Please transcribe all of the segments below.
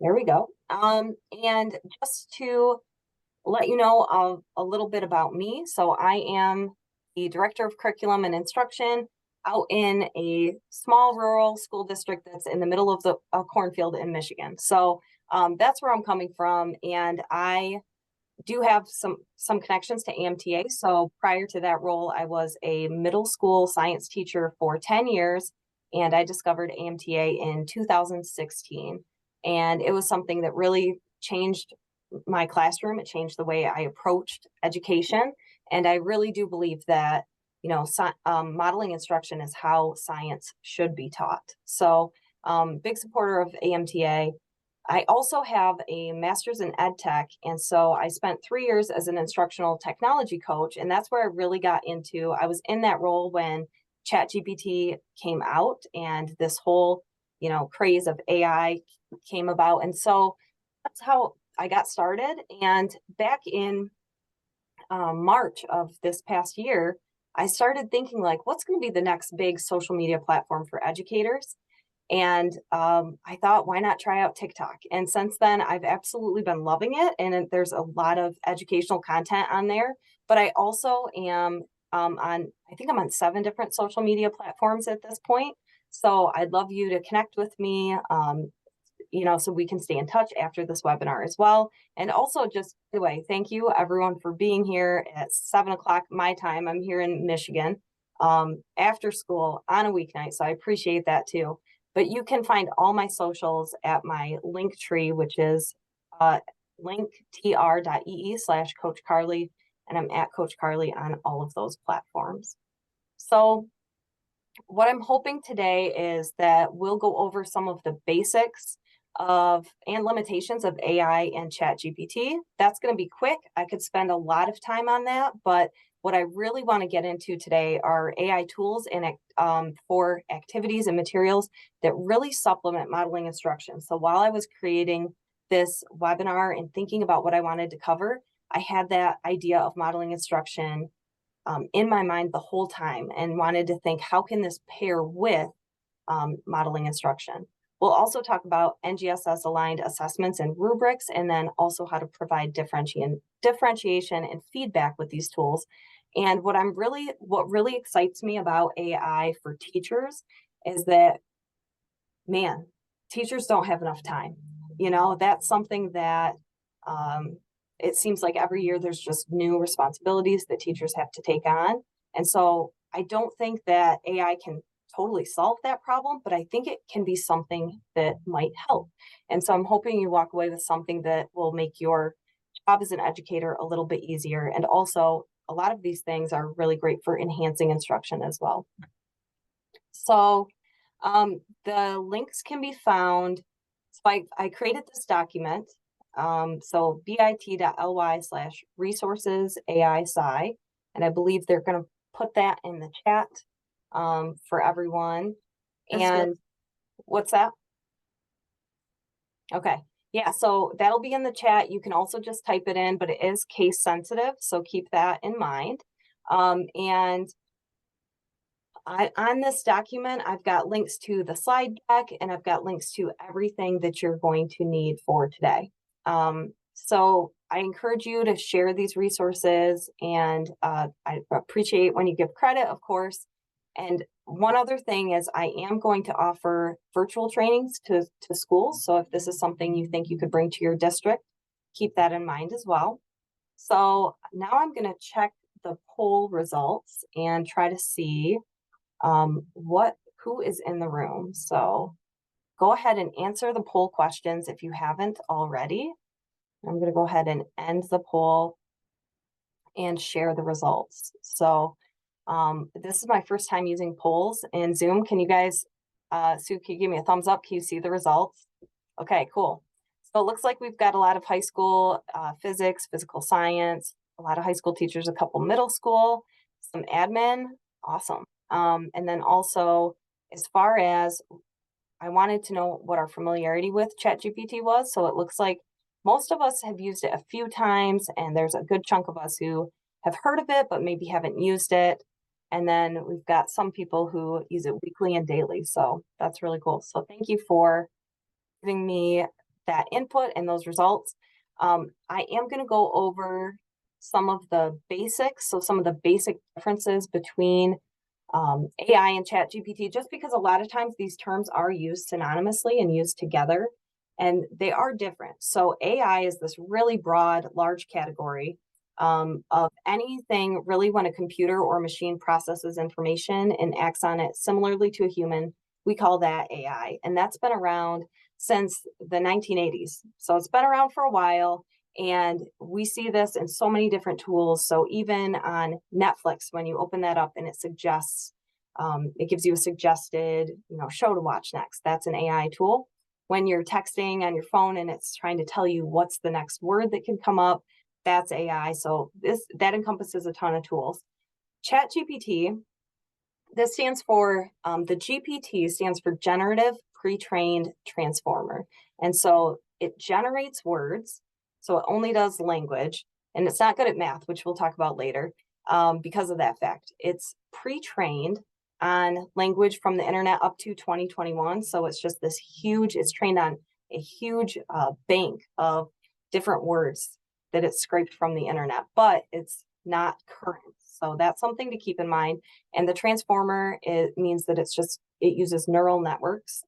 There we go. And just to let you know a little bit about me. So I am the Director of Curriculum and Instruction out in a small rural school district that's in the middle of the cornfield in Michigan. So that's where I'm coming from. And I do have some connections to AMTA. So prior to that role, I was a middle school science teacher for 10 years, and I discovered AMTA in 2016. And it was something that really changed my classroom. It changed the way I approached education. And I really do believe that, modeling instruction is how science should be taught. So big supporter of AMTA. I also have a master's in ed tech. And so I spent 3 years as an instructional technology coach. And that's where I really got into, I was in that role when ChatGPT came out and this whole, craze of AI came about. And so that's how I got started. And back in March of this past year, I started thinking like, what's going to be the next big social media platform for educators? And I thought, why not try out TikTok? And since then, I've absolutely been loving it. And there's a lot of educational content on there. But I also am I think I'm on 7 different social media platforms at this point. So I'd love you to connect with me, so we can stay in touch after this webinar as well. And also, just by the way, thank you everyone for being here at 7 o'clock my time. I'm here in Michigan after school on a weeknight. So I appreciate that too. But you can find all my socials at my link tree, which is linktr.ee/Coach Karle. And I'm at Coach Karle on all of those platforms. So what I'm hoping today is that we'll go over some of the basics of and limitations of AI and ChatGPT. That's going to be quick. I could spend a lot of time on that, but what I really want to get into today are AI tools and for activities and materials that really supplement modeling instruction. So while I was creating this webinar and thinking about what I wanted to cover, I had that idea of modeling instruction in my mind the whole time and wanted to think, how can this pair with modeling instruction? We'll also talk about NGSS aligned assessments and rubrics, and then also how to provide differentiation and feedback with these tools. And what really excites me about AI for teachers is that, man, teachers don't have enough time. That's something that it seems like every year there's just new responsibilities that teachers have to take on. And so I don't think that AI can totally solve that problem, but I think it can be something that might help. And so I'm hoping you walk away with something that will make your job as an educator a little bit easier. And also, a lot of these things are really great for enhancing instruction as well. So the links can be found. So I created this document. So bit.ly/resources AI sci, and I believe they're going to put that in the chat for everyone. That's good. And what's that? Okay. Yeah, so that'll be in the chat. You can also just type it in, but it is case sensitive, so keep that in mind. And on this document, I've got links to the slide deck, and I've got links to everything that you're going to need for today. So I encourage you to share these resources, and I appreciate when you give credit, of course. And one other thing is I am going to offer virtual trainings to schools. So if this is something you think you could bring to your district, keep that in mind as well. So now I'm going to check the poll results and try to see who is in the room. So go ahead and answer the poll questions if you haven't already. I'm going to go ahead and end the poll and share the results. So this is my first time using polls in Zoom. Can you guys, Sue, can you give me a thumbs up? Can you see the results? Okay, cool. So it looks like we've got a lot of high school physics, physical science, a lot of high school teachers, a couple middle school, some admin, awesome. And then also, as far as I wanted to know what our familiarity with ChatGPT was. So it looks like most of us have used it a few times, and there's a good chunk of us who have heard of it, but maybe haven't used it. And then we've got some people who use it weekly and daily. So that's really cool. So thank you for giving me that input and those results. I am going to go over some of the basics, so some of the basic differences between AI and ChatGPT, just because a lot of times these terms are used synonymously and used together, and they are different. So AI is this really broad, large category of anything really when a computer or machine processes information and acts on it similarly to a human. We call that AI, and that's been around since the 1980s. So it's been around for a while. And we see this in so many different tools. So even on Netflix, when you open that up and it suggests, it gives you a suggested, show to watch next. That's an AI tool. When you're texting on your phone and it's trying to tell you what's the next word that can come up, that's AI. So that encompasses a ton of tools. ChatGPT, this stands for, the GPT stands for Generative Pre-trained Transformer. And so it generates words. So it only does language, and it's not good at math, which we'll talk about later, because of that fact. It's pre-trained on language from the internet up to 2021. So it's just this huge, it's trained on a huge bank of different words that it's scraped from the internet, but it's not current. So that's something to keep in mind. And the transformer, it means that it uses neural networks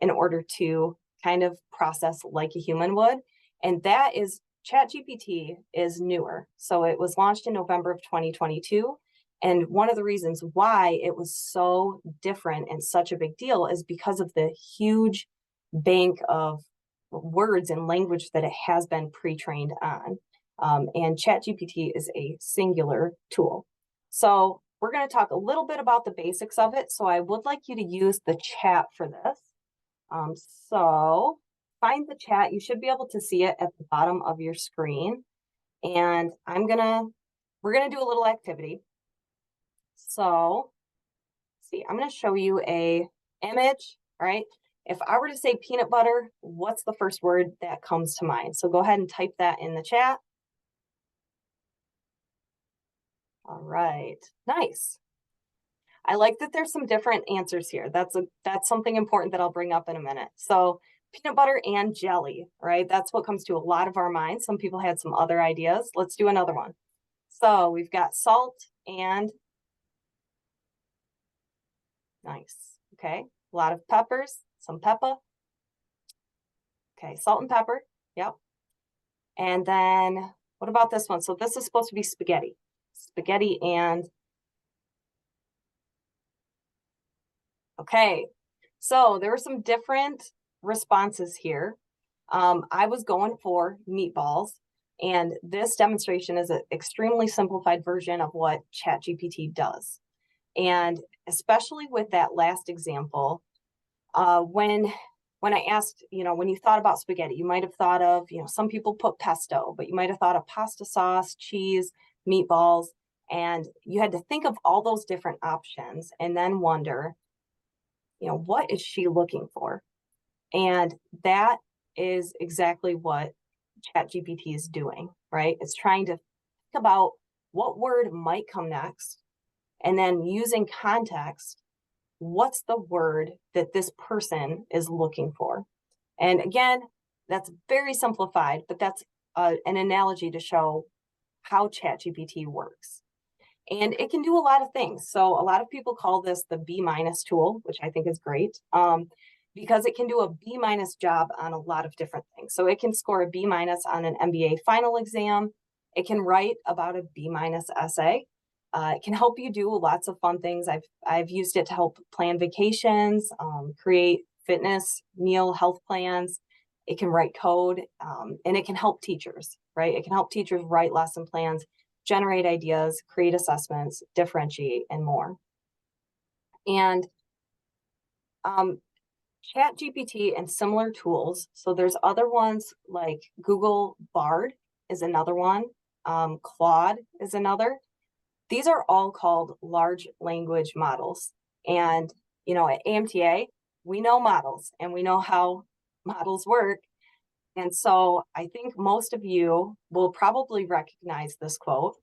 in order to kind of process like a human would. And that is, ChatGPT is newer. So it was launched in November of 2022. And one of the reasons why it was so different and such a big deal is because of the huge bank of words and language that it has been pre-trained on. And ChatGPT is a singular tool. So we're going to talk a little bit about the basics of it. So I would like you to use the chat for this. So find the chat. You should be able to see it at the bottom of your screen. And we're gonna do a little activity. So see, I'm gonna show you a image, all right? If I were to say peanut butter, what's the first word that comes to mind? So go ahead and type that in the chat. All right, nice. I like that there's some different answers here. That's something important that I'll bring up in a minute. So peanut butter and jelly, right? That's what comes to a lot of our minds. Some people had some other ideas. Let's do another one. So we've got salt and nice. Okay, a lot of peppers, some pepper. Okay, salt and pepper. Yep. And then what about this one? So this is supposed to be spaghetti. Spaghetti and okay. So there were some different responses here. I was going for meatballs, and this demonstration is an extremely simplified version of what ChatGPT does. And especially with that last example, when I asked, when you thought about spaghetti, you might have thought of, some people put pesto, but you might have thought of pasta sauce, cheese, meatballs, and you had to think of all those different options and then wonder, what is she looking for? And that is exactly what ChatGPT is doing, right? It's trying to think about what word might come next, and then using context, what's the word that this person is looking for? And again, that's very simplified, but that's an analogy to show how ChatGPT works. And it can do a lot of things. So a lot of people call this the B- tool, which I think is great, because it can do a B- job on a lot of different things. So it can score a B- on an MBA final exam. It can write about a B- essay. It can help you do lots of fun things. I've used it to help plan vacations, create fitness, meal, health plans. It can write code, and it can help teachers, right? It can help teachers write lesson plans, generate ideas, create assessments, differentiate, and more. And ChatGPT and similar tools. So there's other ones like Google Bard is another one. Claude is another. These are all called large language models. And, at AMTA, we know models and we know how models work. And so I think most of you will probably recognize this quote.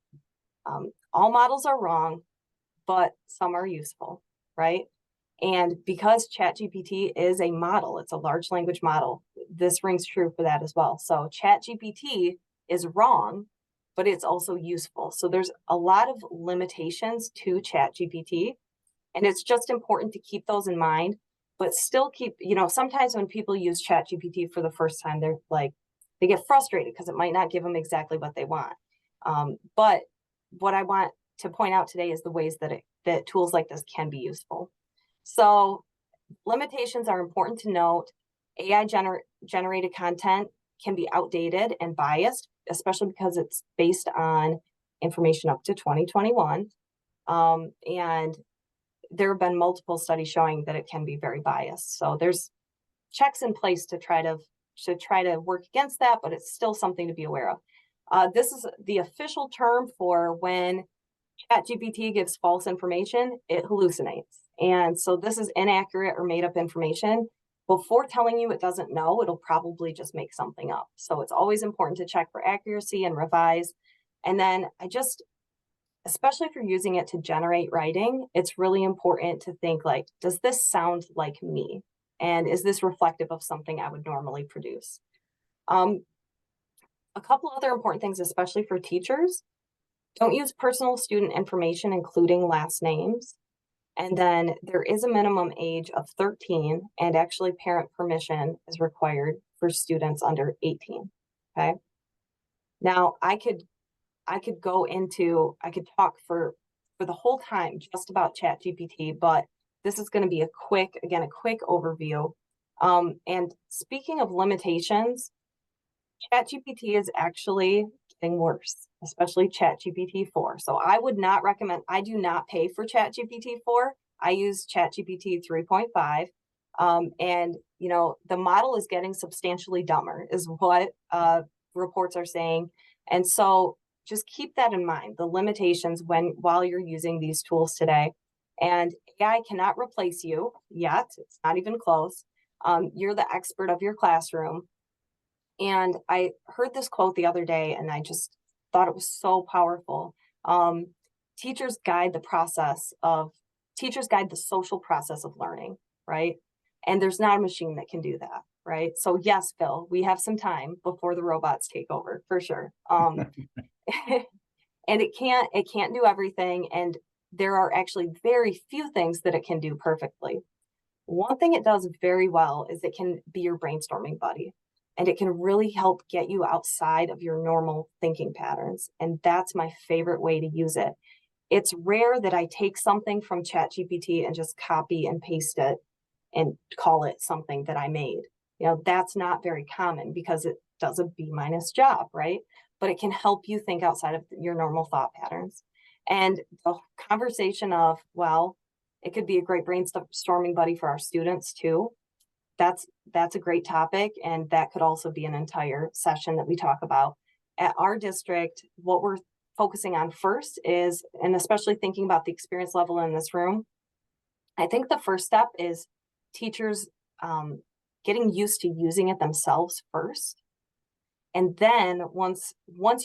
All models are wrong, but some are useful, right? And because ChatGPT is a model, it's a large language model, this rings true for that as well. So ChatGPT is wrong, but it's also useful. So there's a lot of limitations to ChatGPT, and it's just important to keep those in mind, but still keep, sometimes when people use ChatGPT for the first time, they're like, they get frustrated because it might not give them exactly what they want. But what I want to point out today is the ways that tools like this can be useful. So limitations are important to note. AI generated content can be outdated and biased, especially because it's based on information up to 2021. And there have been multiple studies showing that it can be very biased. So there's checks in place to try to work against that, but it's still something to be aware of. This is the official term for when ChatGPT gives false information, it hallucinates. And so this is inaccurate or made up information. Before telling you it doesn't know, it'll probably just make something up. So it's always important to check for accuracy and revise. And then especially if you're using it to generate writing, it's really important to think like, does this sound like me? And is this reflective of something I would normally produce? A couple other important things, especially for teachers: don't use personal student information, including last names. And then there is a minimum age of 13, and actually parent permission is required for students under 18. Okay. Now I could talk for the whole time just about ChatGPT, but this is going to be a quick overview. And speaking of limitations, ChatGPT is actually getting worse, especially ChatGPT 4. So I would not recommend, I do not pay for ChatGPT 4. I use ChatGPT 3.5. And, the model is getting substantially dumber is what reports are saying. And so just keep that in mind, the limitations while you're using these tools today. And AI cannot replace you yet. It's not even close. You're the expert of your classroom. And I heard this quote the other day, and I just thought it was so powerful. Teachers guide the social process of learning, right? And there's not a machine that can do that, right? So yes, Phil, we have some time before the robots take over, for sure. And it can't do everything. And there are actually very few things that it can do perfectly. One thing it does very well is it can be your brainstorming buddy. And it can really help get you outside of your normal thinking patterns. And that's my favorite way to use it. It's rare that I take something from ChatGPT and just copy and paste it and call it something that I made. That's not very common because it does a B- job, right? But it can help you think outside of your normal thought patterns. And the conversation of, well, it could be a great brainstorming buddy for our students too. That's a great topic, and that could also be an entire session that we talk about. At our district, what we're focusing on first is, and especially thinking about the experience level in this room, I think the first step is teachers getting used to using it themselves first. And then once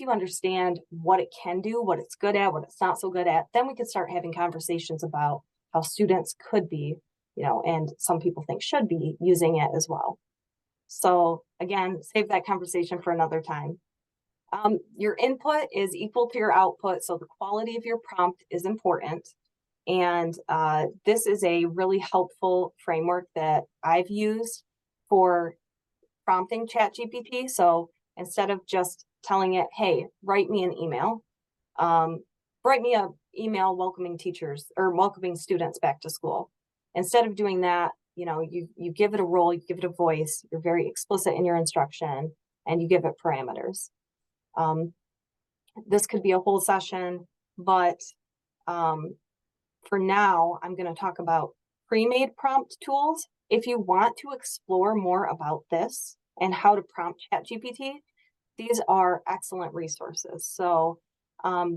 you understand what it can do, what it's good at, what it's not so good at, then we could start having conversations about how students could be, and some people think should be using it as well. So again, save that conversation for another time. Your input is equal to your output, so the quality of your prompt is important. And this is a really helpful framework that I've used for prompting ChatGPT. So instead of just telling it, hey, write me an email, write me an email welcoming teachers or welcoming students back to school. Instead of doing that, you give it a role, you give it a voice, you're very explicit in your instruction, and you give it parameters. This could be a whole session, but for now, I'm going to talk about pre-made prompt tools. If you want to explore more about this and how to prompt ChatGPT, these are excellent resources. So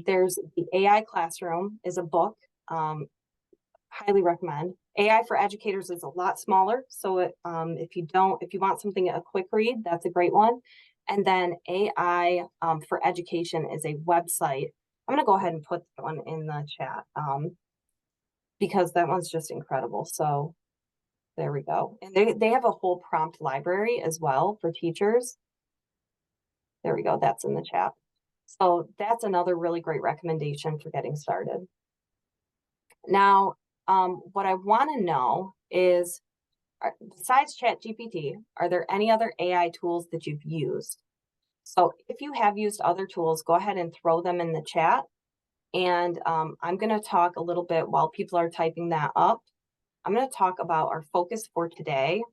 there's the AI Classroom is a book, highly recommend. AI for Educators is a lot smaller. So if you want something, a quick read, that's a great one. And then AI for Education is a website. I'm going to go ahead and put that one in the chat because that one's just incredible. So There we go. And they have a whole prompt library as well for teachers. There we go. That's in the chat. So that's another really great recommendation for getting started. Now, what I want to know is, besides ChatGPT, are there any other AI tools that you've used? So if you have used other tools, go ahead and throw them in the chat. And I'm going to talk a little bit while people are typing that up. I'm going to talk about our focus for today,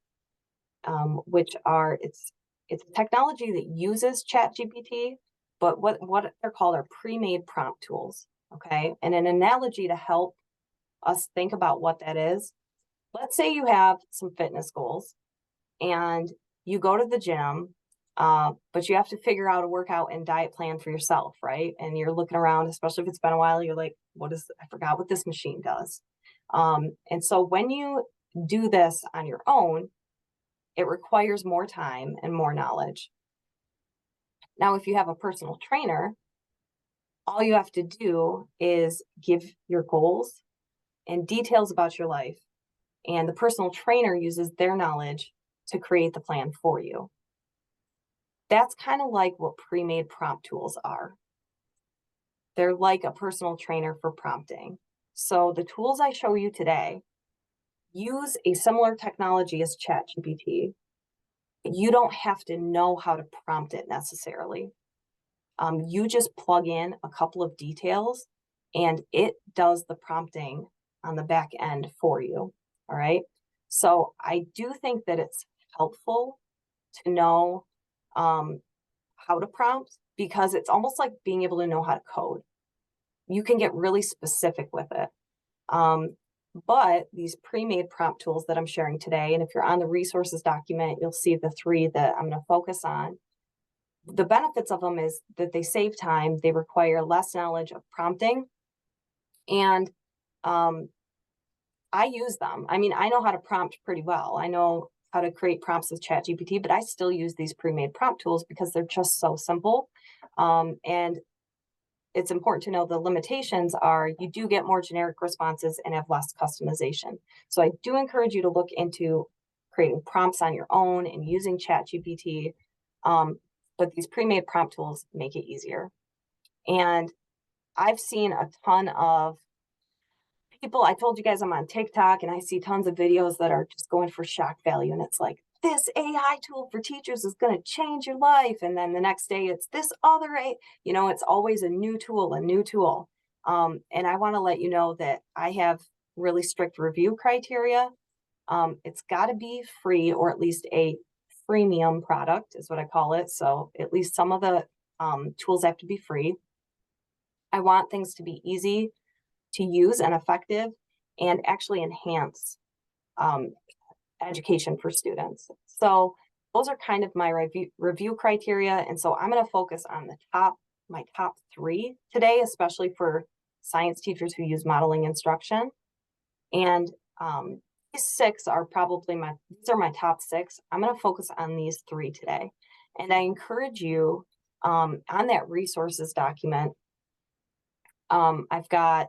which are, it's a technology that uses ChatGPT, but what they're called are pre-made prompt tools. Okay. And an analogy to help us think about what that is. Let's say you have some fitness goals and you go to the gym, but you have to figure out a workout and diet plan for yourself, right? And you're looking around, especially if it's been a while, you're like, I forgot what this machine does. And so when you do this on your own, it requires more time and more knowledge. Now, if you have a personal trainer, all you have to do is give your goals and details about your life. And the personal trainer uses their knowledge to create the plan for you. That's kind of like what pre-made prompt tools are. They're like a personal trainer for prompting. So the tools I show you today use a similar technology as ChatGPT. You don't have to know how to prompt it necessarily. You just plug in a couple of details and it does the prompting on the back end for you. All right. So I do think that it's helpful to know how to prompt, because it's almost like being able to know how to code. You can get really specific with it. But these pre-made prompt tools that I'm sharing today, and if you're on the resources document, you'll see the 3 that I'm going to focus on. The benefits of them is that they save time, they require less knowledge of prompting, and I use them. I mean, I know how to prompt pretty well. I know how to create prompts with ChatGPT, but I still use these pre-made prompt tools because they're just so simple. And it's important to know the limitations are you do get more generic responses and have less customization. So I do encourage you to look into creating prompts on your own and using ChatGPT. But these pre-made prompt tools make it easier. And I've seen a ton of people. I told you guys I'm on TikTok and I see tons of videos that are just going for shock value. And it's like, this AI tool for teachers is going to change your life. And then the next day it's this other, it's always a new tool, a new tool. And I want to let you know that I have really strict review criteria. It's got to be free, or at least a freemium product is what I call it. So at least some of the tools have to be free. I want things to be easy to use and effective and actually enhance education for students. So those are kind of my review criteria. And so I'm going to focus on my top 3 today, especially for science teachers who use modeling instruction. And these 6 are probably these are my top 6. I'm going to focus on these 3 today. And I encourage you on that resources document, I've got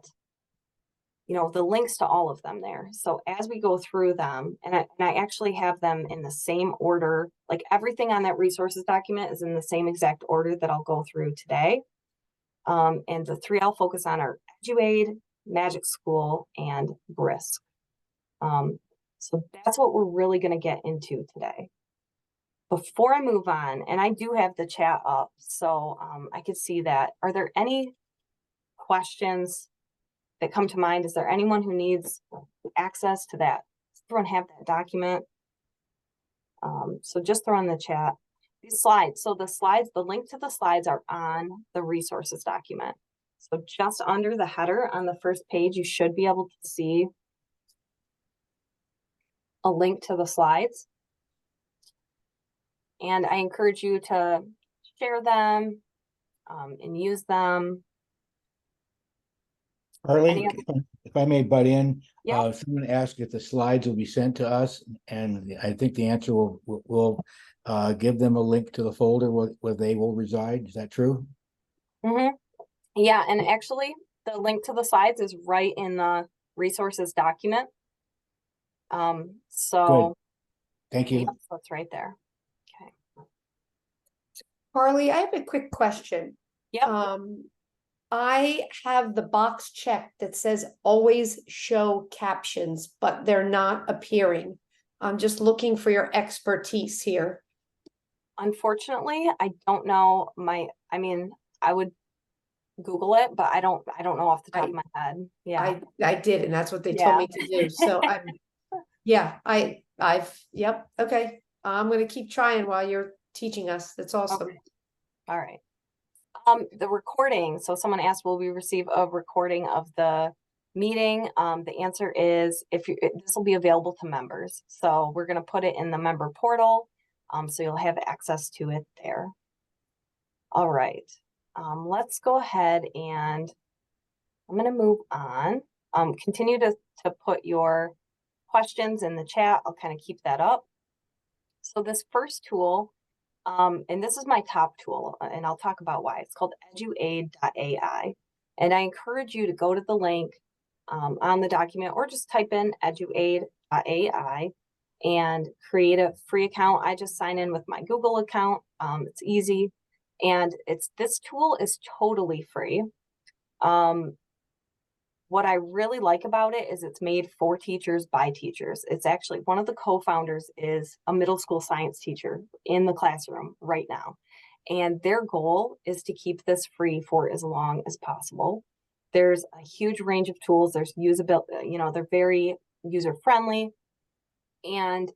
the links to all of them there. So as we go through them, and I actually have them in the same order, like everything on that resources document is in the same exact order that I'll go through today. And the 3 I'll focus on are EduAid, Magic School, and Brisk. So that's what we're really going to get into today. Before I move on, and I do have the chat up, so I could see that. Are there any questions that come to mind? Is there anyone who needs access to that? Does everyone have that document? So just throw in the chat. These slides. So the link to the slides are on the resources document. So just under the header on the first page, you should be able to see a link to the slides. And I encourage you to share them and use them. Karle, if I may butt in, Yeah. someone asked if the slides will be sent to us, and I think the answer will give them a link to the folder where they will reside. Is that true? Mm-hmm. Yeah, and actually, the link to the slides is right in the resources document. Good. So, Thank yep, you. so it's right there. Okay. Carly, I have a quick question. Yep. I have the box checked that says always show captions, but they're not appearing. I'm just looking for your expertise here. Unfortunately, I don't know I mean, I would Google it, but I don't know off the top of my head. Yeah. I did, and that's what they told Yeah. me to do. So yep, okay. I'm gonna keep trying while you're teaching us. That's awesome. Okay. All right. The recording. So someone asked, will we receive a recording of the meeting? The answer is this will be available to members. So we're going to put it in the member portal. So you'll have access to it there. All right. Let's go ahead and I'm going to move on. Continue to put your questions in the chat. I'll kind of keep that up. So this first tool, and this is my top tool, and I'll talk about why. It's called eduaid.ai. And I encourage you to go to the link on the document or just type in eduaid.ai and create a free account. I just sign in with my Google account. It's easy. And this tool is totally free. What I really like about it is it's made for teachers by teachers. It's actually one of the co-founders is a middle school science teacher in the classroom right now. And their goal is to keep this free for as long as possible. There's a huge range of tools. There's usability, they're very user friendly. And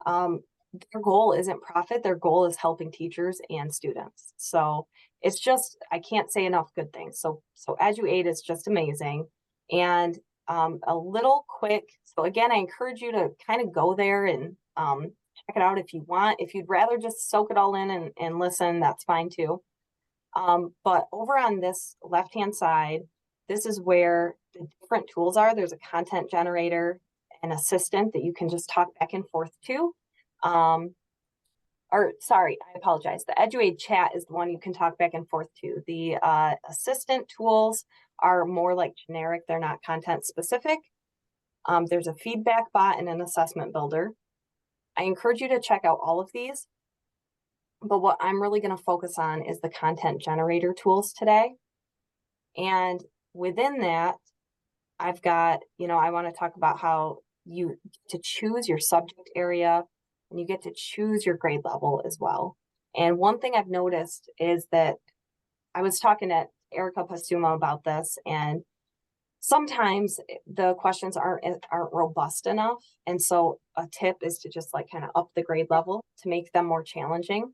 their goal isn't profit. Their goal is helping teachers and students. So it's just, I can't say enough good things. So EduAid is just amazing. And a little quick, so again, I encourage you to kind of go there and check it out if you want. If you'd rather just soak it all in and listen, that's fine too. But over on this left-hand side, this is where the different tools are. There's a content generator, an assistant that you can just talk back and forth to. Or sorry, I apologize. The EduAid chat is the one you can talk back and forth to. The assistant tools are more like generic. They're not content specific. There's a feedback bot and an assessment builder. I encourage you to check out all of these. But what I'm really going to focus on is the content generator tools today. And within that, I've got, I want to talk about how you get to choose your subject area and you get to choose your grade level as well. And one thing I've noticed is that I was talking to Erica Pastuma about this, and sometimes the questions aren't robust enough. And so a tip is to just like kind of up the grade level to make them more challenging.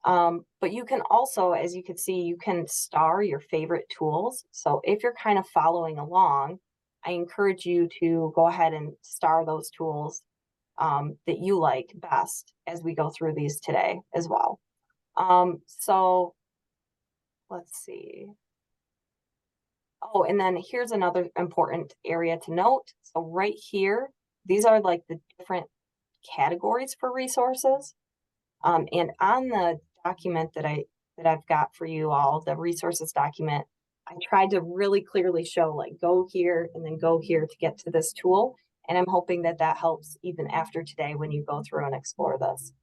But you can also, as you can see, you can star your favorite tools. So if you're kind of following along, I encourage you to go ahead and star those tools that you like best as we go through these today as well. So let's see. Oh, and then here's another important area to note. So right here, these are like the different categories for resources. And on the document that I've got for you all, the resources document, I tried to really clearly show like go here and then go here to get to this tool. And I'm hoping that that helps even after today when you go through and explore this.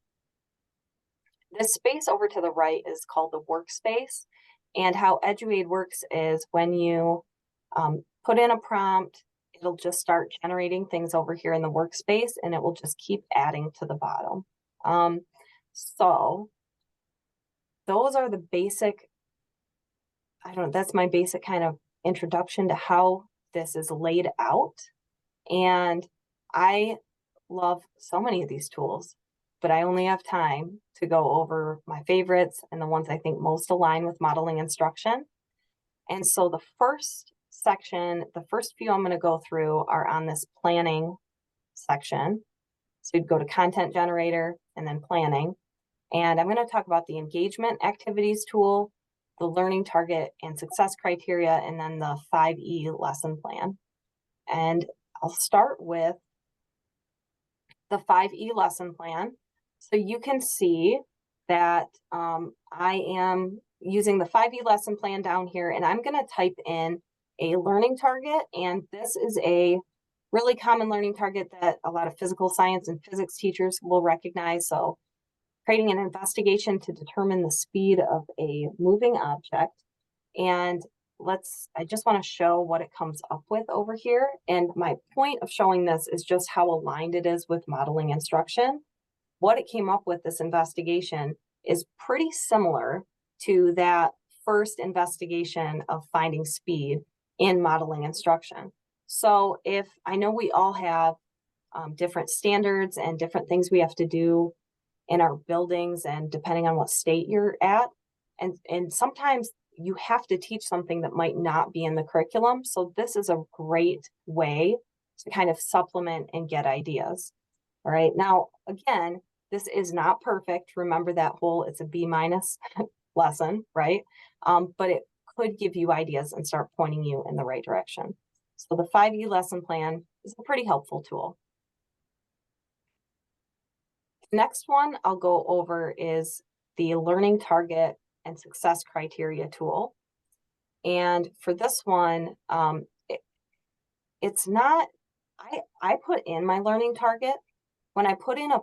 This space over to the right is called the workspace. And how EduAid works is when you put in a prompt, it'll just start generating things over here in the workspace and it will just keep adding to the bottom. So those are the basic, that's my basic kind of introduction to how this is laid out. And I love so many of these tools, but I only have time to go over my favorites and the ones I think most align with modeling instruction. And so the first section, the first few I'm going to go through are on this planning section. So you'd go to content generator and then planning. And I'm going to talk about the engagement activities tool, the learning target and success criteria, and then the 5E lesson plan. And I'll start with the 5E lesson plan. So you can see that I am using the 5E lesson plan down here, and I'm going to type in a learning target. And this is a really common learning target that a lot of physical science and physics teachers will recognize. So creating an investigation to determine the speed of a moving object. And I just want to show what it comes up with over here. And my point of showing this is just how aligned it is with modeling instruction. What it came up with, this investigation, is pretty similar to that first investigation of finding speed in modeling instruction. So if I know we all have different standards and different things we have to do in our buildings, and depending on what state you're at, and sometimes you have to teach something that might not be in the curriculum. So this is a great way to kind of supplement and get ideas. All right, now again, this is not perfect. Remember that whole it's a B- lesson, right? But it could give you ideas and start pointing you in the right direction. So the 5E lesson plan is a pretty helpful tool. Next one I'll go over is the learning target and success criteria tool. And for this one, it's not, I put in my learning target. When I put in a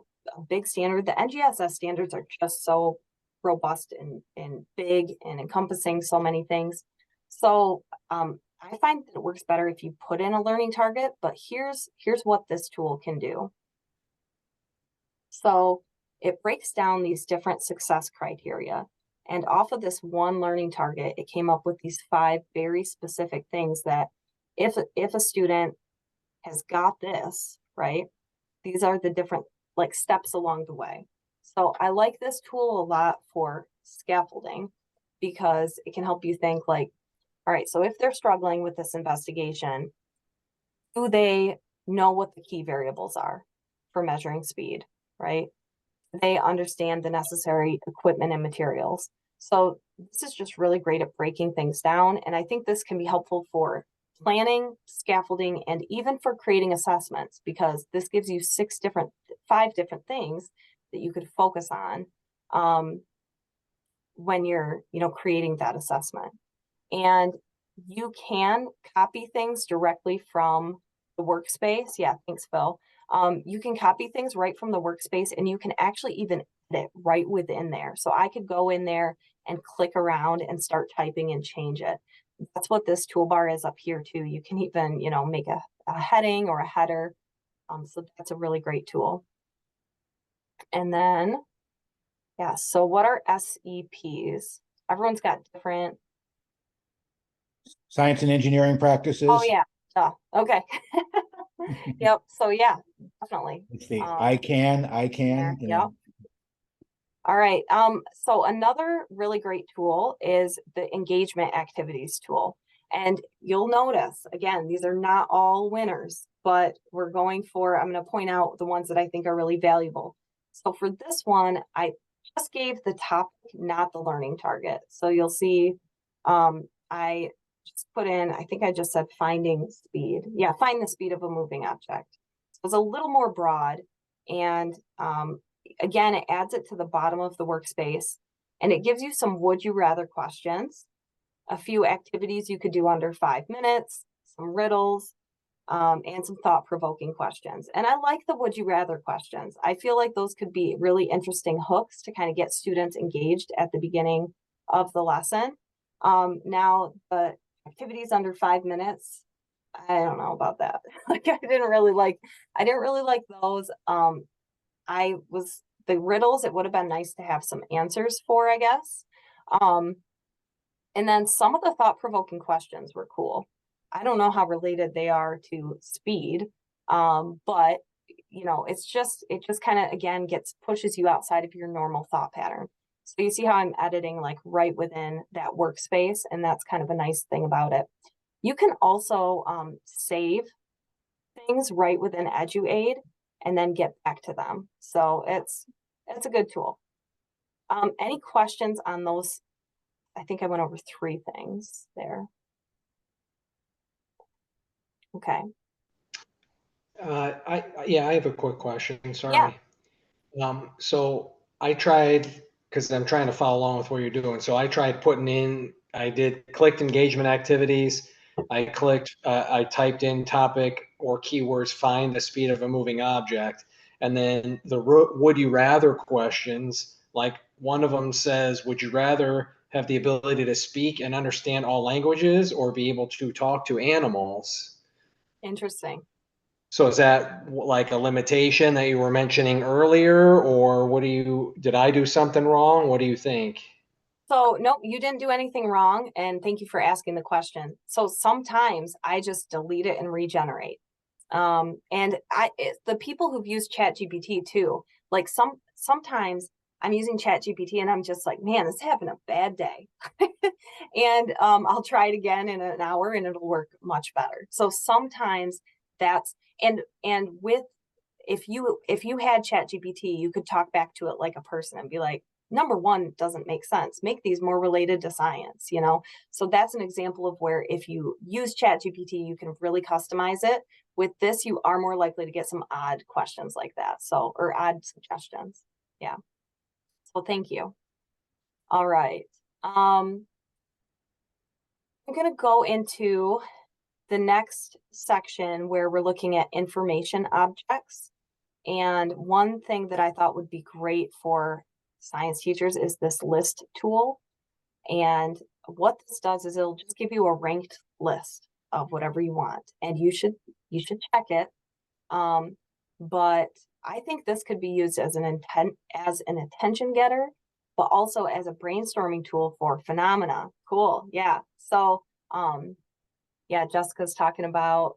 big standard, the NGSS standards are just so robust and big and encompassing so many things. So I find that it works better if you put in a learning target, but here's what this tool can do. So it breaks down these different success criteria. And off of this one learning target, it came up with these 5 very specific things that if a student has got this, right, these are the different like steps along the way. So I like this tool a lot for scaffolding because it can help you think like, all right, so if they're struggling with this investigation, do they know what the key variables are for measuring speed, right? They understand the necessary equipment and materials. So this is just really great at breaking things down. And I think this can be helpful for planning, scaffolding, and even for creating assessments, because this gives you 5 different things that you could focus on when you're, creating that assessment. And you can copy things directly from the workspace. Yeah, thanks, Phil. You can copy things right from the workspace, and you can actually even edit right within there. So I could go in there and click around and start typing and change it. That's what this toolbar is up here too. You can even, make a heading or a header. So that's a really great tool. And then, yeah, so what are SEPs? Everyone's got different. Science and engineering practices. Oh yeah, okay. Yep, so yeah, definitely. It's the I can. Yep. All right, so another really great tool is the engagement activities tool. And you'll notice, again, these are not all winners, but I'm gonna point out the ones that I think are really valuable. So for this one, I just gave the topic, not the learning target. So you'll see, I just put in, I think I just said finding speed. Yeah, find the speed of a moving object. So it's a little more broad. And again, it adds it to the bottom of the workspace, and it gives you some would you rather questions, a few activities you could do under 5 minutes, some riddles, and some thought-provoking questions. And I like the would you rather questions. I feel like those could be really interesting hooks to kind of get students engaged at the beginning of the lesson. Now the activities under 5 minutes, I don't know about that. Like I didn't really like those. The riddles, it would have been nice to have some answers for, I guess. And then some of the thought-provoking questions were cool. I don't know how related they are to speed, but it just kind of, again, pushes you outside of your normal thought pattern. So you see how I'm editing like right within that workspace, and that's kind of a nice thing about it. You can also save things right within EduAid and then get back to them. So it's a good tool. Any questions on those? I think I went over 3 things there. Okay. I have a quick question. Sorry. So I tried, because I'm trying to follow along with what you're doing. So I tried clicked engagement activities. I typed in topic or keywords, find the speed of a moving object. And then the would you rather questions, like one of them says, would you rather have the ability to speak and understand all languages or be able to talk to animals? Interesting. So is that like a limitation that you were mentioning earlier, or did I do something wrong? What do you think? So, nope, you didn't do anything wrong. And thank you for asking the question. So sometimes I just delete it and regenerate. The people who've used ChatGPT too, like sometimes I'm using ChatGPT and I'm just like, man, it's having a bad day. And I'll try it again in an hour and it'll work much better. So sometimes that's and with if you had ChatGPT, you could talk back to it like a person and be like, number one doesn't make sense. Make these more related to science, you know? So that's an example of where if you use ChatGPT, you can really customize it. With this, you are more likely to get some odd questions like that. So, or odd suggestions. Yeah. So thank you. All right. I'm going to go into the next section where we're looking at information objects. And one thing that I thought would be great for science teachers is this list tool. And what this does is it'll just give you a ranked list of whatever you want, and you should check it. But I think this could be used as an attention getter, but also as a brainstorming tool for phenomena. Cool, yeah. So yeah, Jessica's talking about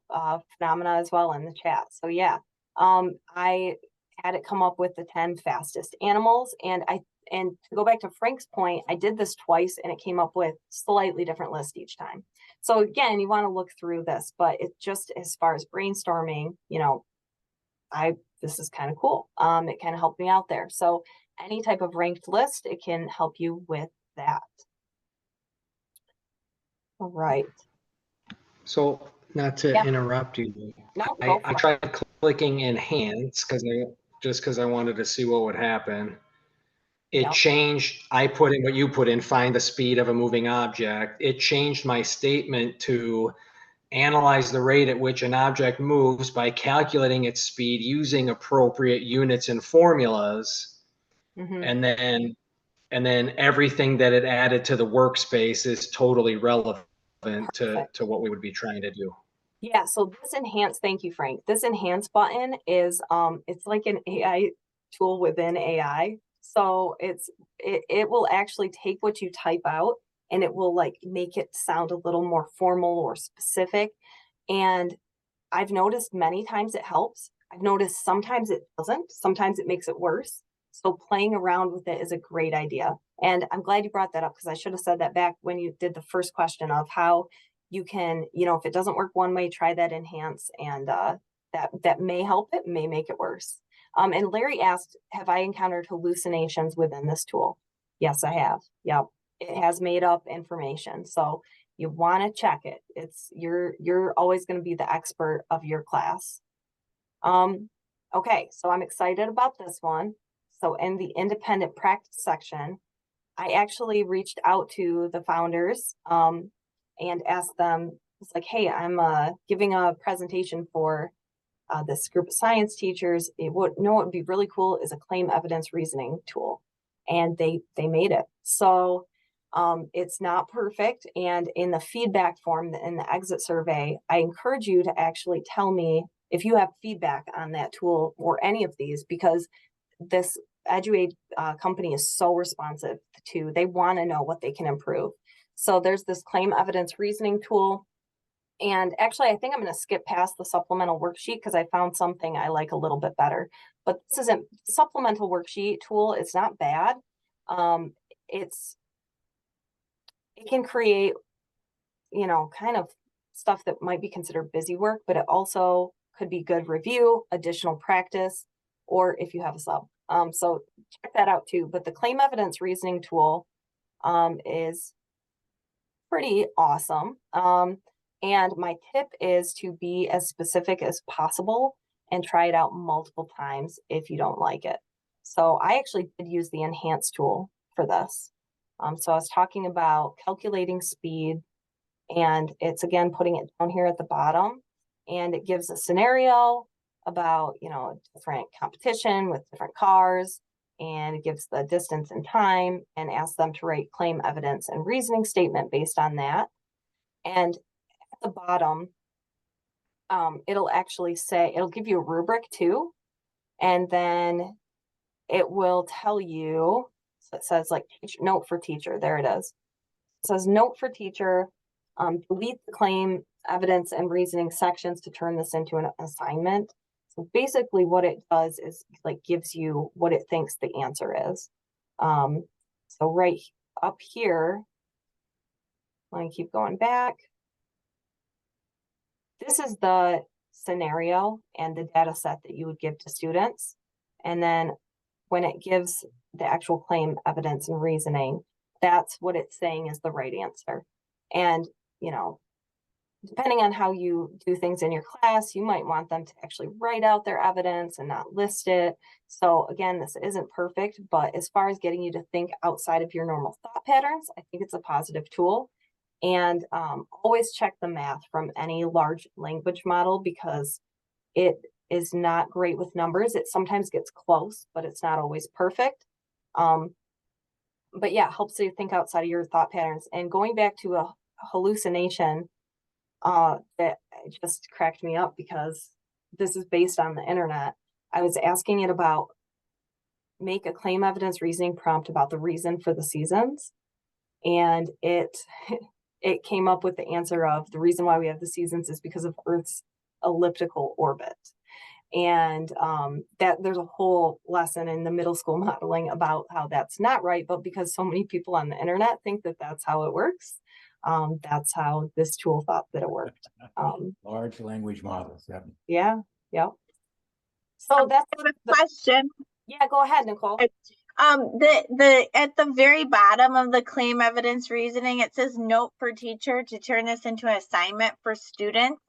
phenomena as well in the chat. So yeah, I had it come up with the 10 fastest animals, and to go back to Frank's point, I did this twice and it came up with slightly different list each time. So again, you want to look through this, but it just as far as brainstorming, you know, this is kind of cool. It kind of helped me out there. So any type of ranked list, it can help you with that. All right. So not to Yeah. interrupt you, No, I tried clicking enhance because I wanted to see what would happen. It Yep. changed, I put in what you put in, find the speed of a moving object. It changed my statement to analyze the rate at which an object moves by calculating its speed using appropriate units and formulas. Mm-hmm. And then everything that it added to the workspace is totally relevant to what we would be trying to do. Yeah, so this enhance, thank you, Frank. This enhance button is it's like an AI tool within AI. So it will actually take what you type out and it will like make it sound a little more formal or specific. And I've noticed many times it helps. I've noticed sometimes it doesn't. Sometimes it makes it worse. So playing around with it is a great idea. And I'm glad you brought that up because I should have said that back when you did the first question of how you can, you know, if it doesn't work one way, try that enhance, and that may help it, may make it worse. And Larry asked, have I encountered hallucinations within this tool? Yes, I have. Yep. It has made up information. So you want to check it. It's you're always going to be the expert of your class. Okay, so I'm excited about this one. So in the independent practice section, I actually reached out to the founders and asked them, it's like, hey, I'm giving a presentation for this group of science teachers. What would be really cool is a claim evidence reasoning tool. And they made it. So it's not perfect. And in the feedback form, in the exit survey, I encourage you to actually tell me if you have feedback on that tool or any of these, because this EduAid company is so responsive to, they want to know what they can improve. So there's this claim evidence reasoning tool. And actually, I think I'm going to skip past the supplemental worksheet because I found something I like a little bit better. But this isn't supplemental worksheet tool. It's not bad. It can create, you know, kind of stuff that might be considered busy work, but it also could be good review, additional practice, or if you have a sub. So check that out too. But the claim evidence reasoning tool is pretty awesome. And my tip is to be as specific as possible and try it out multiple times if you don't like it. So I actually did use the enhance tool for this. So I was talking about calculating speed, and it's again putting it down here at the bottom. and it gives a scenario about, different competition with different cars, and it gives the distance and time and asks them to write claim, evidence, and reasoning statement based on that. And at the bottom, it'll actually say, it'll give you a rubric too, and then it will tell you, so it says like note for teacher, there it is. It says note for teacher, delete the claim, evidence, and reasoning sections to turn this into an assignment. So basically what it does is like gives you what it thinks the answer is. So right up here, let me keep going back. This is the scenario and the data set that you would give to students. And then when it gives the actual claim, evidence, and reasoning, that's what it's saying is the right answer. And, depending on how you do things in your class, you might want them to actually write out their evidence and not list it. So again, this isn't perfect, but as far as getting you to think outside of your normal thought patterns, I think it's a positive tool. And always check the math from any large language model, because it is not great with numbers. It sometimes gets close, but it's not always perfect. But yeah, it helps you think outside of your thought patterns. And going back to a hallucination, that just cracked me up because this is based on the internet. I was asking it about make a claim, evidence, reasoning prompt about the reason for the seasons. And it came up with the answer of the reason why we have the seasons is because of Earth's elliptical orbit. And that there's a whole lesson in the middle school modeling about how that's not right, but because so many people on the internet think that that's how it works, that's how this tool thought that it worked. Large language models. Yep. Yeah. So that's a question. Yeah, go ahead, Nicole. The at the very bottom of the claim, evidence, reasoning, it says note for teacher to turn this into an assignment for students.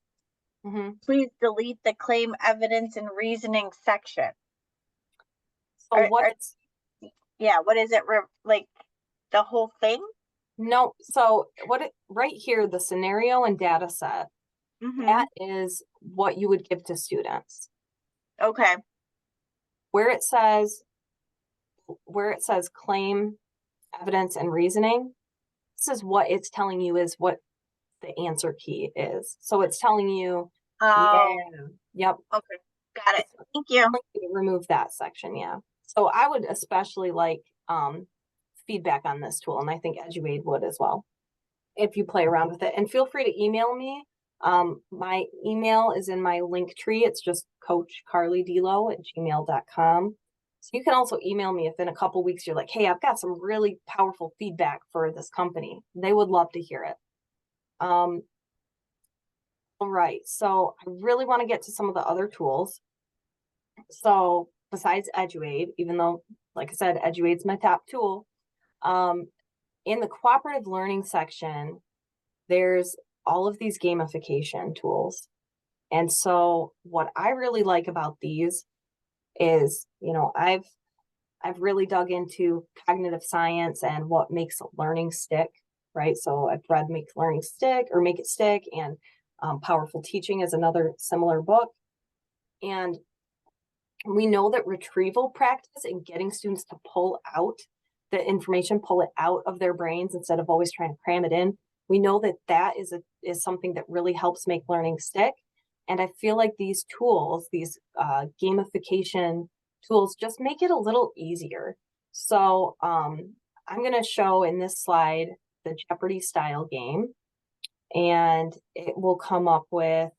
Please delete the claim, evidence, and reasoning section. So what is it, like the whole thing? No, so right here, the scenario and data set, that is what you would give to students. Okay. Where it says claim, evidence, and reasoning, this is what it's telling you is what the answer key is. So it's telling you, yep. Okay, got it. Thank you. Remove that section, yeah. So I would especially like feedback on this tool, and I think EduAid would as well, if you play around with it. And feel free to email me. My email is in my link tree. It's just coachkarledelo@gmail.com. So you can also email me if in a couple weeks you're like, hey, I've got some really powerful feedback for this company. They would love to hear it. All right, so I really want to get to some of the other tools. So besides EduAid, even though, like I said, EduAid's my top tool, in the cooperative learning section, there's all of these gamification tools. And so what I really like about these is, I've really dug into cognitive science and what makes learning stick, right? So I've read Make Learning Stick or Make It Stick, and Powerful Teaching is another similar book. And we know that retrieval practice and getting students to pull out the information, pull it out of their brains instead of always trying to cram it in, we know that that is something that really helps make learning stick. And I feel like these tools, these gamification tools, just make it a little easier. So I'm going to show in this slide the Jeopardy style game, and it will come up with,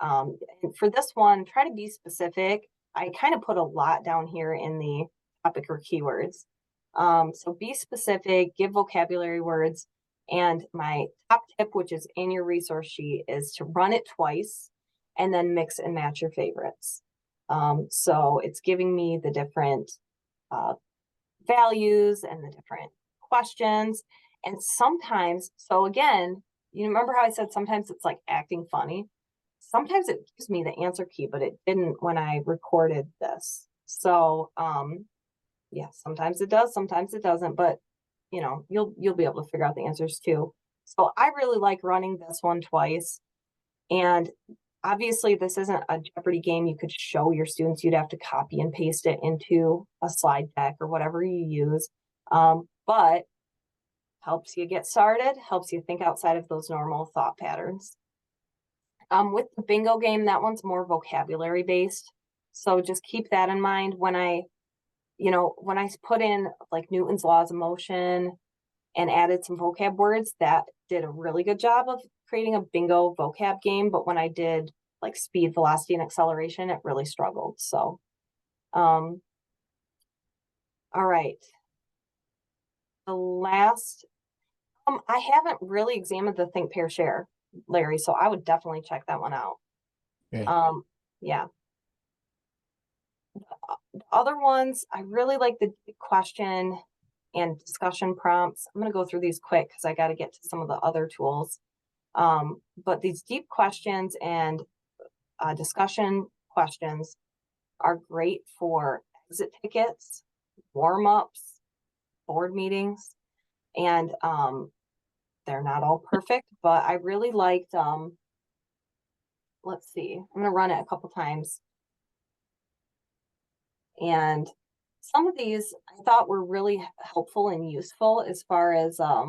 and for this one, try to be specific. I kind of put a lot down here in the topic or keywords. So be specific, give vocabulary words. And my top tip, which is in your resource sheet, is to run it twice and then mix and match your favorites. So it's giving me the different values and the different questions. And sometimes, so again, you remember how I said sometimes it's like acting funny? Sometimes it gives me the answer key, but it didn't when I recorded this. So yeah, sometimes it does, sometimes it doesn't, but you'll be able to figure out the answers too. So I really like running this one twice. And obviously this isn't a Jeopardy game you could show your students. You'd have to copy and paste it into a slide deck or whatever you use. But helps you get started, helps you think outside of those normal thought patterns. With the bingo game, that one's more vocabulary based. So just keep that in mind when I put in like Newton's laws of motion and added some vocab words, that did a really good job of creating a bingo vocab game. But when I did like speed, velocity, and acceleration, it really struggled. So, all right. The last, I haven't really examined the Think, Pair, Share, Larry, so I would definitely check that one out. Okay. Yeah. The other ones, I really like the question and discussion prompts. I'm going to go through these quick because I got to get to some of the other tools. But these deep questions and discussion questions are great for exit tickets, warm-ups, board meetings, and they're not all perfect, but I really liked, let's see, I'm going to run it a couple times. And some of these I thought were really helpful and useful as far as, I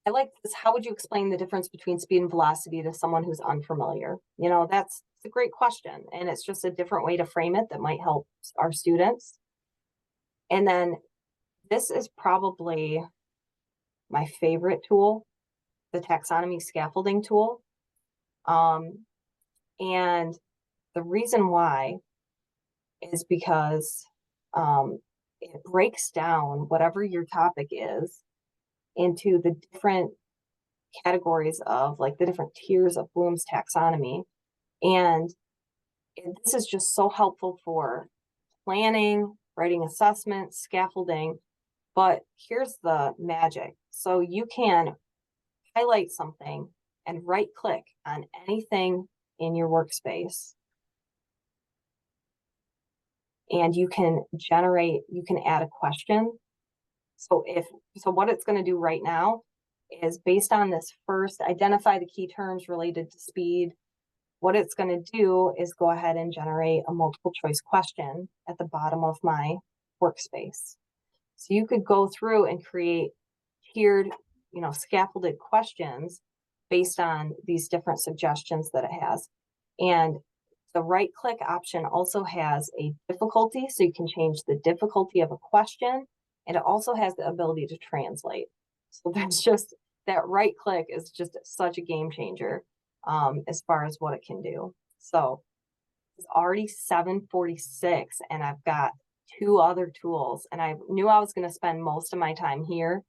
like this, how would you explain the difference between speed and velocity to someone who's unfamiliar? You know, that's a great question. And it's just a different way to frame it that might help our students. And then this is probably my favorite tool, the taxonomy scaffolding tool. And the reason why is because it breaks down whatever your topic is into the different categories of like the different tiers of Bloom's taxonomy. And this is just so helpful for planning, writing assessments, scaffolding. But here's the magic. So you can highlight something and right click on anything in your workspace. And you can add a question. So what it's going to do right now is based on this first, identify the key terms related to speed. What it's going to do is go ahead and generate a multiple choice question at the bottom of my workspace. So you could go through and create tiered, scaffolded questions based on these different suggestions that it has. And the right click option also has a difficulty, so you can change the difficulty of a question, and it also has the ability to translate. So that's just, that right click is just such a game changer as far as what it can do. So it's already 7:46 and I've got 2 other tools, and I knew I was going to spend most of my time here.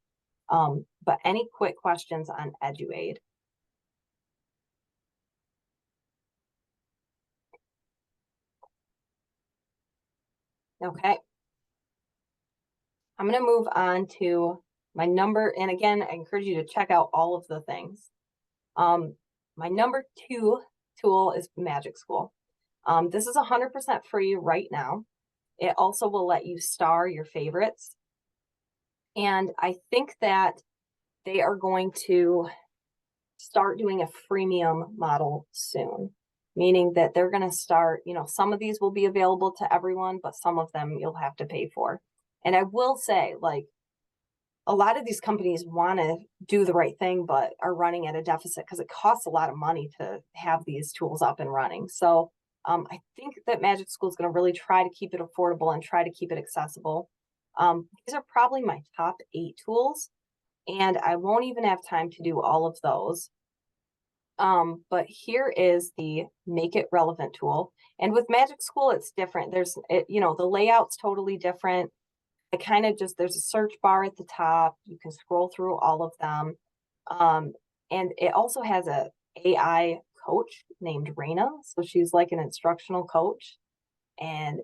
But any quick questions on EduAid? Okay. I'm going to move on to my number. And again, I encourage you to check out all of the things. My number 2 tool is Magic School. This is 100% free right now. It also will let you star your favorites. And I think that they are going to start doing a freemium model soon, meaning that they're going to start, some of these will be available to everyone, but some of them you'll have to pay for. And I will say, like, a lot of these companies want to do the right thing, but are running at a deficit because it costs a lot of money to have these tools up and running. So I think that Magic School is going to really try to keep it affordable and try to keep it accessible. These are probably my top 8 tools, and I won't even have time to do all of those. But here is the Make It Relevant tool. And with Magic School, it's different. The layout's totally different. There's a search bar at the top. You can scroll through all of them. And it also has a AI coach named Raina. So she's like an instructional coach, and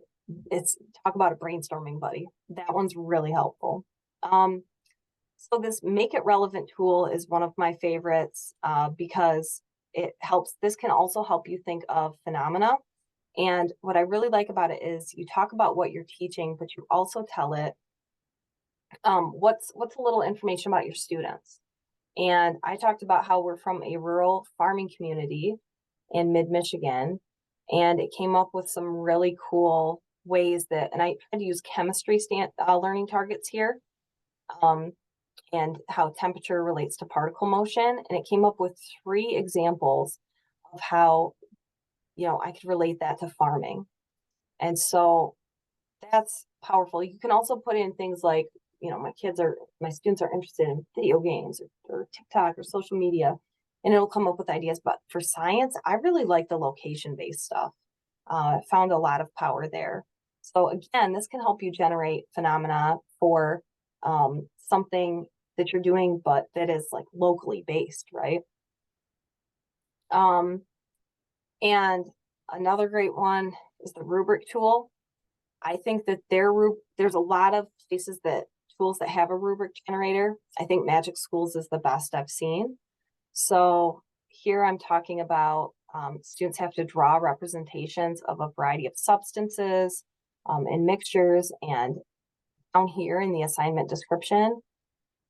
it's talk about a brainstorming buddy. That one's really helpful. So this Make It Relevant tool is one of my favorites because this can also help you think of phenomena. And what I really like about it is you talk about what you're teaching, but you also tell it what's a little information about your students. And I talked about how we're from a rural farming community, in mid-Michigan. And it came up with some really cool ways that, and I tried to use chemistry learning targets here, and how temperature relates to particle motion. And it came up with 3 examples of how, I could relate that to farming. And so that's powerful. You can also put in things like, my students are interested in video games or TikTok or social media, and it'll come up with ideas. But for science, I really like the location-based stuff. I found a lot of power there. So again, this can help you generate phenomena for something that you're doing, but that is like locally based, right? And another great one is the rubric tool. I think that there's a lot of tools that have a rubric generator. I think Magic Schools is the best I've seen. So here I'm talking about students have to draw representations of a variety of substances and mixtures. And down here in the assignment description,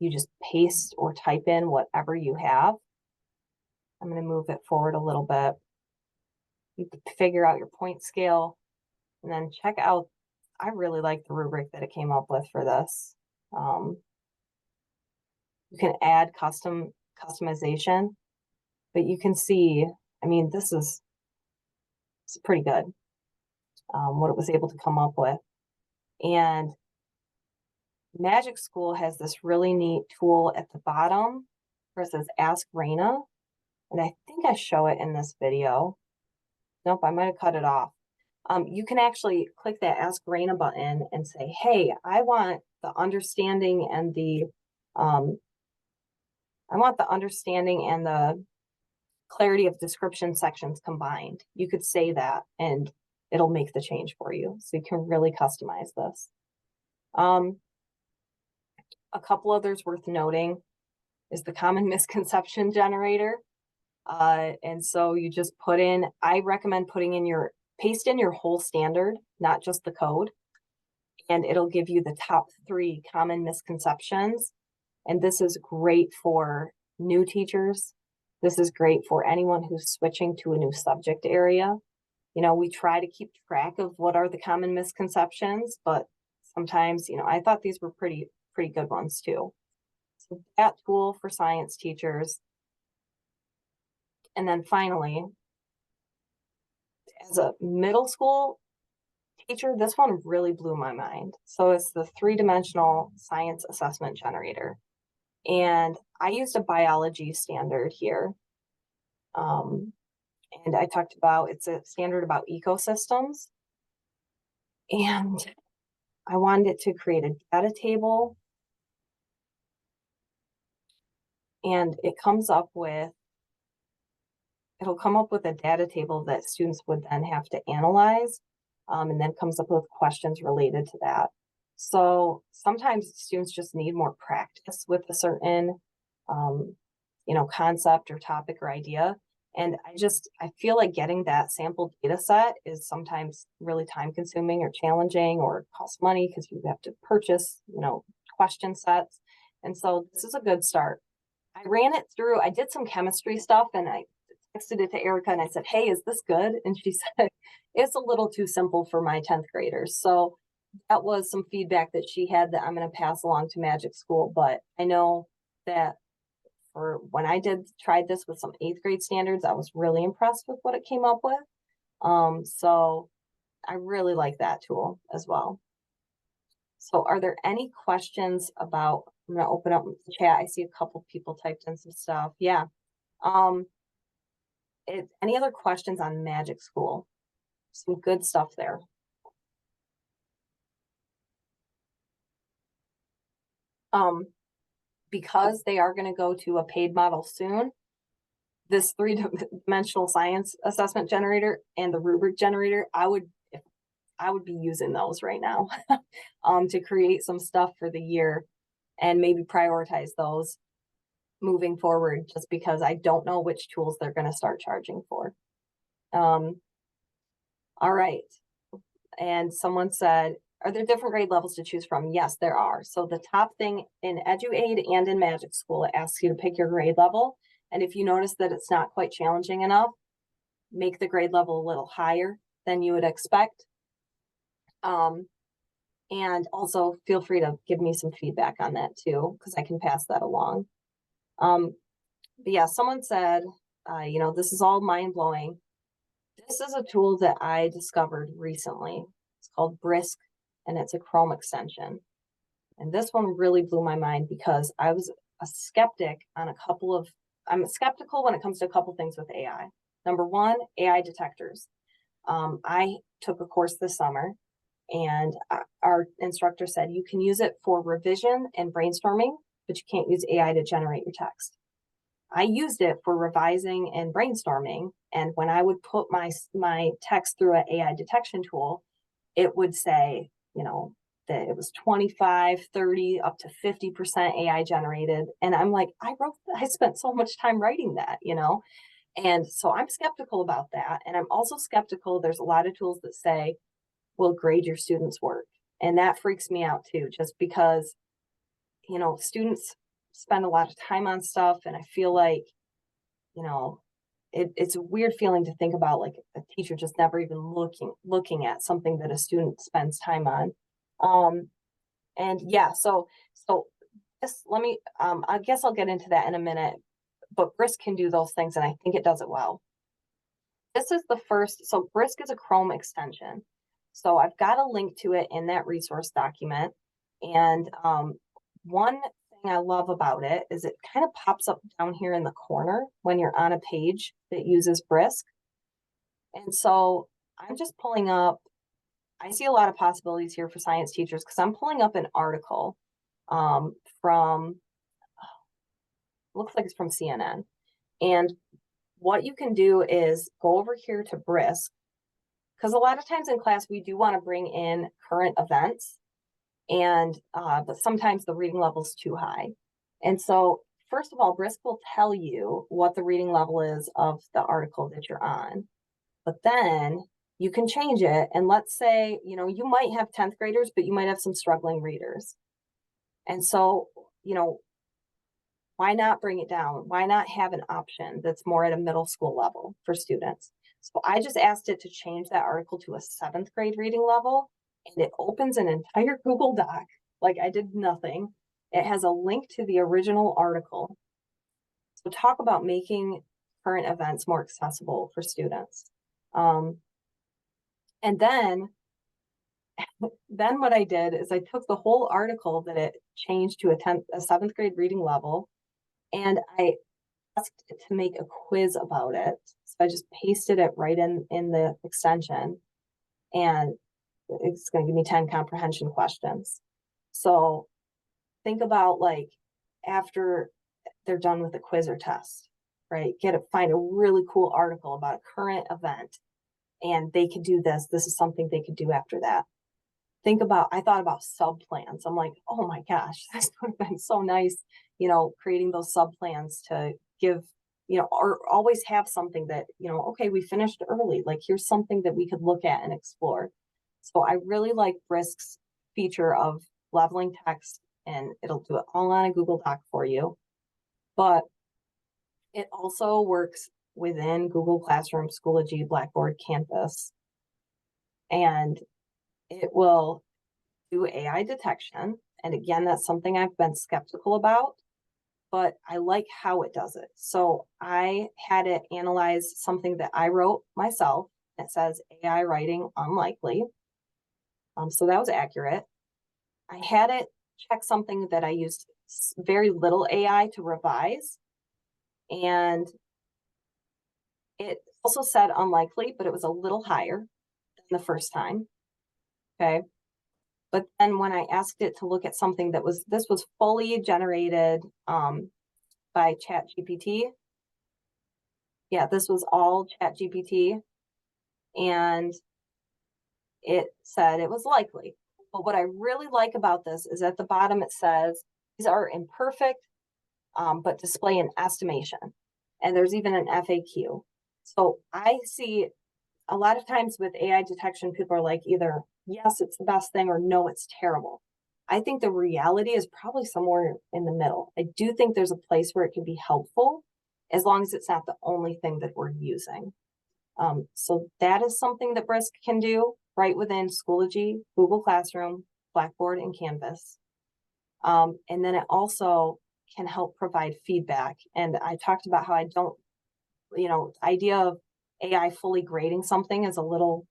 you just paste or type in whatever you have. I'm going to move it forward a little bit. You can figure out your point scale and then check out. I really like the rubric that it came up with for this. You can add customization, but you can see, this is pretty good, what it was able to come up with. And Magic School has this really neat tool at the bottom where it says Ask Raina. And I think I show it in this video. Nope, I might have cut it off. You can actually click that Ask Raina button and say, hey, I want the understanding and the clarity of description sections combined. You could say that and it'll make the change for you. So you can really customize this. A couple others worth noting is the common misconception generator. And so you just I recommend paste in your whole standard, not just the code, and it'll give you the top 3 common misconceptions. And this is great for new teachers. This is great for anyone who's switching to a new subject area. We try to keep track of what are the common misconceptions, but sometimes, I thought these were pretty good ones too. So that tool for science teachers. And then finally, as a middle school teacher, this one really blew my mind. So it's the 3-dimensional science assessment generator. And I used a biology standard here. And I talked about, it's a standard about ecosystems. And I wanted it to create a data table. And it'll come up with a data table that students would then have to analyze, and then comes up with questions related to that. So sometimes students just need more practice with a certain, concept or topic or idea. And I feel like getting that sample data set is sometimes really time consuming or challenging or costs money because you have to purchase, question sets. And so this is a good start. I ran it through, I did some chemistry stuff and I texted it to Erica and I said, hey, is this good? And she said, it's a little too simple for my 10th graders. So that was some feedback that she had that I'm going to pass along to Magic School. But I know that for when I tried this with some 8th grade standards, I was really impressed with what it came up with. So I really like that tool as well. So are there any questions about, I'm going to open up the chat. I see a couple people typed in some stuff. Yeah. Any other questions on Magic School? Some good stuff there. Because they are going to go to a paid model soon, this 3-dimensional science assessment generator and the rubric generator, I would be using those right now to create some stuff for the year and maybe prioritize those moving forward, just because I don't know which tools they're going to start charging for. All right. And someone said, are there different grade levels to choose from? Yes, there are. So the top thing in EduAid and in Magic School, it asks you to pick your grade level. And if you notice that it's not quite challenging enough, make the grade level a little higher than you would expect. And also feel free to give me some feedback on that too, because I can pass that along. But yeah, someone said, this is all mind blowing. This is a tool that I discovered recently. It's called Brisk, and it's a Chrome extension. And this one really blew my mind because I was a skeptic on I'm skeptical when it comes to a couple things with AI. Number one, AI detectors. I took a course this summer, and our instructor said you can use it for revision and brainstorming, but you can't use AI to generate your text. I used it for revising and brainstorming, and when I would put my text through an AI detection tool, it would say, that it was 25, 30, up to 50% AI generated. And I'm like, I spent so much time writing that, And so I'm skeptical about that. And I'm also skeptical, there's a lot of tools that say, will grade your students' work. And that freaks me out too, just because, students spend a lot of time on stuff. And I feel like, it's a weird feeling to think about, like a teacher just never even looking at something that a student spends time on. And yeah, so this, I guess I'll get into that in a minute, but Brisk can do those things, and I think it does it well. This is the first, so Brisk is a Chrome extension. So I've got a link to it in that resource document. And one thing I love about it is it kind of pops up down here in the corner when you're on a page that uses Brisk. And so I'm just pulling up, I see a lot of possibilities here for science teachers because I'm pulling up an article from, looks like it's from CNN. And what you can do is go over here to Brisk, because a lot of times in class, we do want to bring in current events, and but sometimes the reading level is too high. And so first of all, Brisk will tell you what the reading level is of the article that you're on. But then you can change it. And let's say, you might have 10th graders, but you might have some struggling readers. And so, why not bring it down? Why not have an option that's more at a middle school level for students? So I just asked it to change that article to a 7th grade reading level, and it opens an entire Google Doc. Like I did nothing. It has a link to the original article. So talk about making current events more accessible for students. And then what I did is I took the whole article that it changed to a 7th grade reading level, and I asked it to make a quiz about it. So I just pasted it right in the extension, and it's going to give me 10 comprehension questions. So think about, like, after they're done with the quiz or test, right? Find a really cool article about a current event, and they could do this. This is something they could do after that. I thought about sub plans. I'm like, oh my gosh, this would have been so nice, creating those sub plans to give, or always have something that, okay, we finished early. Like, here's something that we could look at and explore. So I really like Brisk's feature of leveling text, and it'll do it all on a Google Doc for you. But it also works within Google Classroom, Schoology, Blackboard, Canvas, and it will do AI detection. And again, that's something I've been skeptical about, but I like how it does it. So I had it analyze something that I wrote myself. It says AI writing unlikely. So that was accurate. I had it check something that I used very little AI to revise, and it also said unlikely, but it was a little higher than the first time. Okay. But then when I asked it to look at something this was fully generated by ChatGPT. Yeah, this was all ChatGPT, and it said it was likely. But what I really like about this is at the bottom it says these are imperfect, but display an estimation. And there's even an FAQ. So I see a lot of times with AI detection, people are like either, yes, it's the best thing, or no, it's terrible. I think the reality is probably somewhere in the middle. I do think there's a place where it can be helpful, as long as it's not the only thing that we're using. So that is something that Brisk can do right within Schoology, Google Classroom, Blackboard, and Canvas. And then it also can help provide feedback. And I talked about how I don't, idea of AI fully grading something is a little,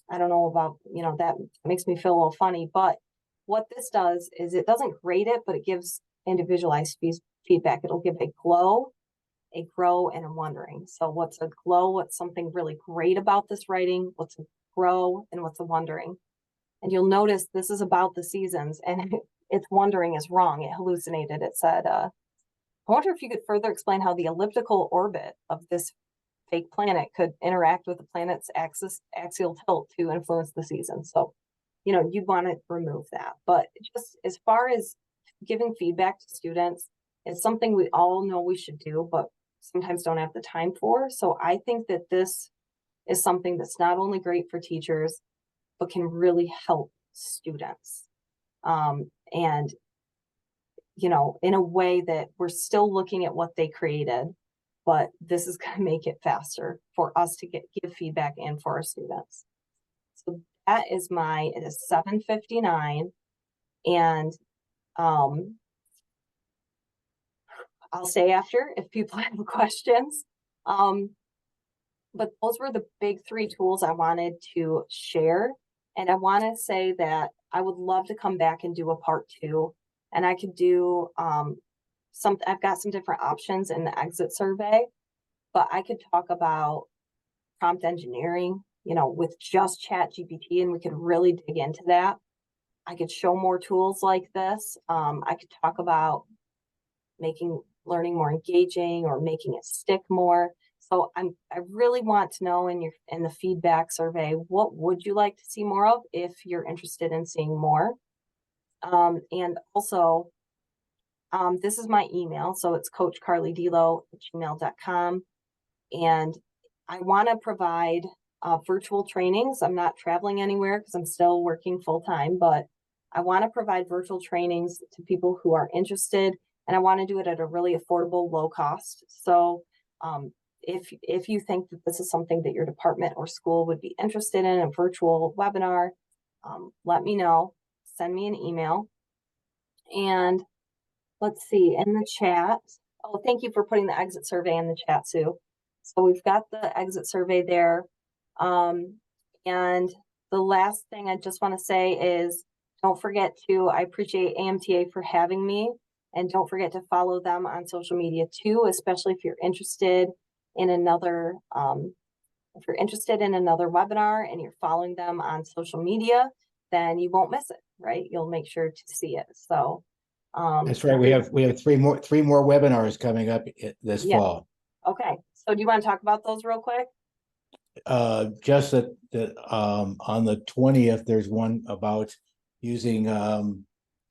I don't know about, that makes me feel a little funny, but what this does is it doesn't grade it, but it gives individualized feedback. It'll give a glow, a grow, and a wondering. So what's a glow? What's something really great about this writing? What's a grow, and what's a wondering? And you'll notice this is about the seasons, and its wondering is wrong. It hallucinated. It said, I wonder if you could further explain how the elliptical orbit of this fake planet could interact with the planet's axial tilt to influence the season. So, you'd want to remove that. But just as far as giving feedback to students, it's something we all know we should do, but sometimes don't have the time for. So I think that this is something that's not only great for teachers, but can really help students. And, in a way that we're still looking at what they created, but this is going to make it faster for us to give feedback and for our students. So that is it is 7:59, and I'll stay after if people have questions. But those were the big three tools I wanted to share. And I want to say that I would love to come back and do a part 2. And I could do I've got some different options in the exit survey, but I could talk about prompt engineering, with just ChatGPT, and we could really dig into that. I could show more tools like this. I could talk about making learning more engaging or making it stick more. So I really want to know in the feedback survey, what would you like to see more of if you're interested in seeing more? And also, this is my email. So it's coachkarledelo@gmail.com. And I want to provide virtual trainings. I'm not traveling anywhere because I'm still working full time, but I want to provide virtual trainings to people who are interested, and I want to do it at a really affordable, low cost. So if you think that this is something that your department or school would be interested in, a virtual webinar, let me know. Send me an email. And let's see, in the chat. Oh, thank you for putting the exit survey in the chat, Sue. So we've got the exit survey there. And the last thing I just want to say is, don't forget I appreciate AMTA for having me, and don't forget to follow them on social media too, especially if you're interested in another, webinar and you're following them on social media, then you won't miss it, right? You'll make sure to see it. So That's right. We have 3 more webinars coming up this fall. Okay. So do you want to talk about those real quick? Just that on the 20th, there's one about using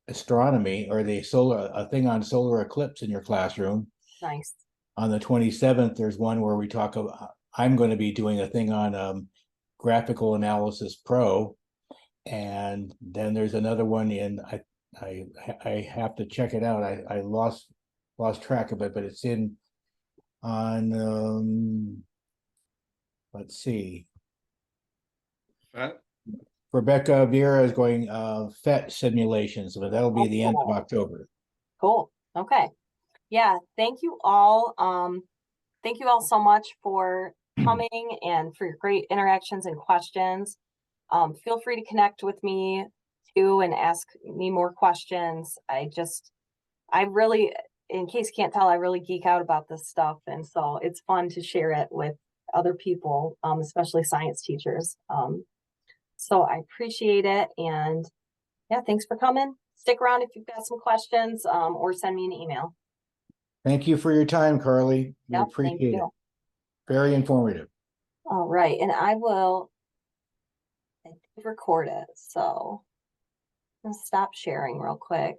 astronomy or a thing on solar eclipse in your classroom. Nice. On the 27th, there's one where we talk about, I'm going to be doing a thing on Graphical Analysis Pro. And then there's another one I have to check it out. I lost track of it, but it's on let's see. Rebecca Vera is going FET simulations, but that'll be the end of October. Cool. Okay. Yeah. Thank you all. Thank you all so much for coming and for your great interactions and questions. Feel free to connect with me too and ask me more questions. I really, in case you can't tell, I really geek out about this stuff. And so it's fun to share it with other people, especially science teachers. So I appreciate it. And yeah, thanks for coming. Stick around if you've got some questions, or send me an email. Thank you for your time, Karle. We appreciate it. Very informative. All right. And I will record it. So I'm gonna stop sharing real quick.